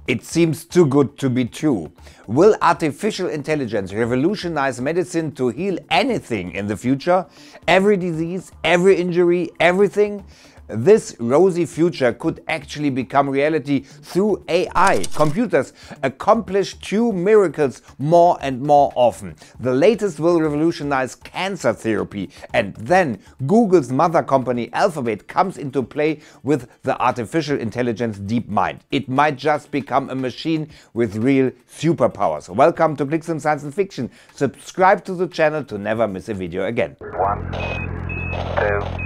It seems too good to be true. Will artificial intelligence revolutionize medicine to heal anything in the future? Every disease, every injury, everything? This rosy future could actually become reality through AI. Computers accomplish true miracles more and more often. The latest will revolutionize cancer therapy, and then Google's mother company Alphabet comes into play with the artificial intelligence Deepmind. It might just become a machine with real superpowers. Welcome to Clixoom Science Fiction. Subscribe to the channel to never miss a video again. 1, 2,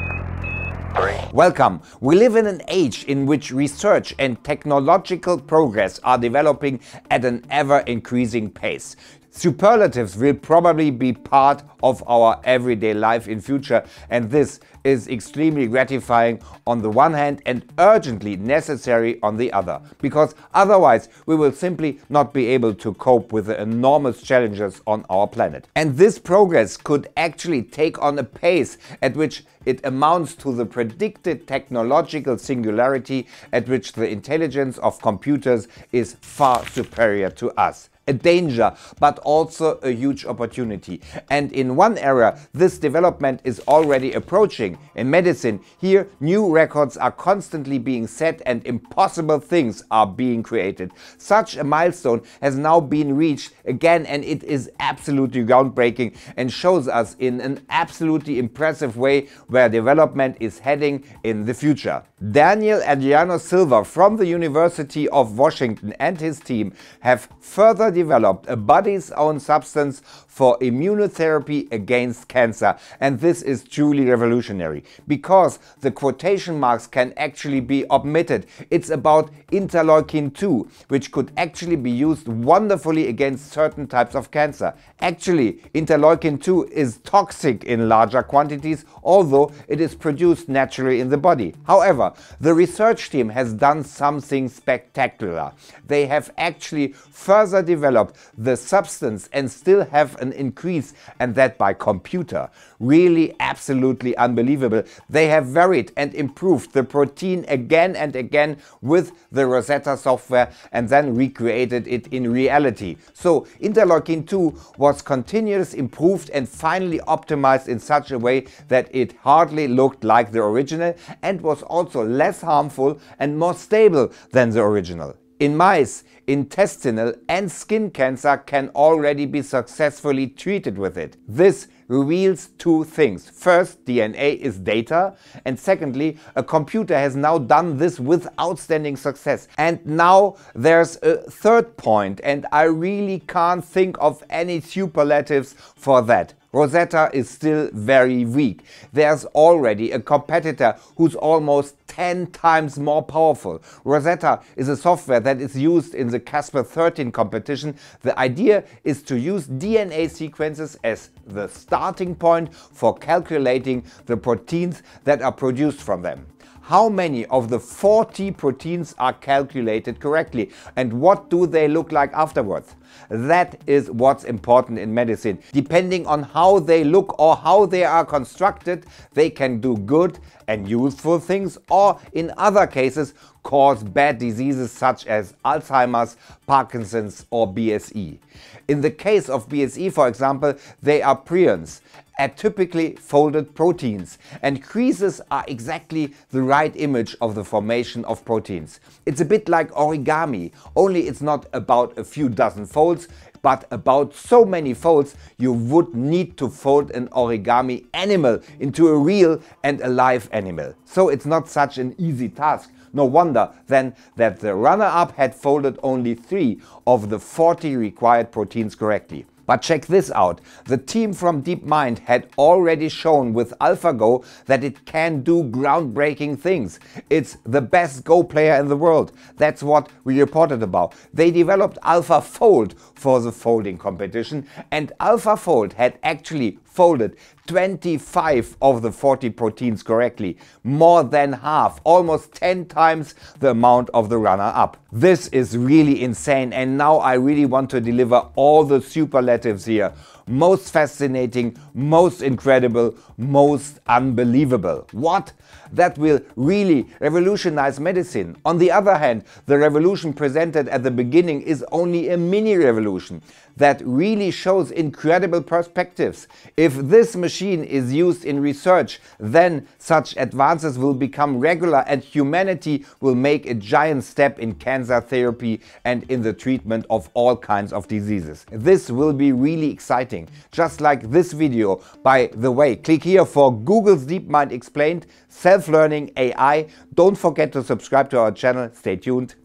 3. Welcome! We live in an age in which research and technological progress are developing at an ever-increasing pace. Superlatives will probably be part of our everyday life in future, and this is extremely gratifying on the one hand and urgently necessary on the other, because otherwise we will simply not be able to cope with the enormous challenges on our planet. And this progress could actually take on a pace at which it amounts to the predicted technological singularity at which the intelligence of computers is far superior to us. A danger, but also a huge opportunity. And in one area, this development is already approaching. In medicine, here new records are constantly being set and impossible things are being created. Such a milestone has now been reached again, and it is absolutely groundbreaking and shows us in an absolutely impressive way where development is heading in the future. Daniel Adriano Silva from the University of Washington and his team have further developed a body's own substance for immunotherapy against cancer, and this is truly revolutionary because the quotation marks can actually be omitted. It's about interleukin-2, which could actually be used wonderfully against certain types of cancer. Actually, interleukin-2 is toxic in larger quantities, although it is produced naturally in the body. However, the research team has done something spectacular. They have actually further developed the substance and still have an increase, and that by computer. Really absolutely unbelievable. They have varied and improved the protein again and again with the Rosetta software and then recreated it in reality. So interleukin-2 was continuously improved and finally optimized in such a way that it hardly looked like the original and was also less harmful and more stable than the original. In mice, intestinal and skin cancer can already be successfully treated with it. This reveals two things. First, DNA is data, and secondly, a computer has now done this with outstanding success. And now there's a third point, and I really can't think of any superlatives for that. Rosetta is still very weak. There's already a competitor who's almost 10 times more powerful. Rosetta is a software that is used in the Casper-13 competition. The idea is to use DNA sequences as the starting point for calculating the proteins that are produced from them. How many of the 40 proteins are calculated correctly, and what do they look like afterwards? That is what's important in medicine. Depending on how they look or how they are constructed, they can do good and useful things, or in other cases cause bad diseases such as Alzheimer's, Parkinson's or BSE. In the case of BSE, for example, they are prions, atypically folded proteins, and creases are exactly the right image of the formation of proteins. It's a bit like origami, only it's not about a few dozen folds, but about so many folds you would need to fold an origami animal into a real and alive animal. So it's not such an easy task. No wonder then that the runner-up had folded only 3 of the 40 required proteins correctly. But check this out, the team from Deepmind had already shown with AlphaGo that it can do groundbreaking things. It's the best Go player in the world. That's what we reported about. They developed AlphaFold for the folding competition, and AlphaFold had actually folded 25 of the 40 proteins correctly, more than half, almost 10 times the amount of the runner-up. This is really insane, and now I really want to deliver all the superlatives here. Most fascinating, most incredible, most unbelievable. What? That will really revolutionize medicine. On the other hand, the revolution presented at the beginning is only a mini revolution that really shows incredible perspectives. If this machine is used in research, then such advances will become regular and humanity will make a giant step in cancer therapy and in the treatment of all kinds of diseases. This will be really exciting. Just like this video. By the way, click here for Google's Deepmind Explained, self-learning AI. Don't forget to subscribe to our channel. Stay tuned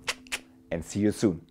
and see you soon.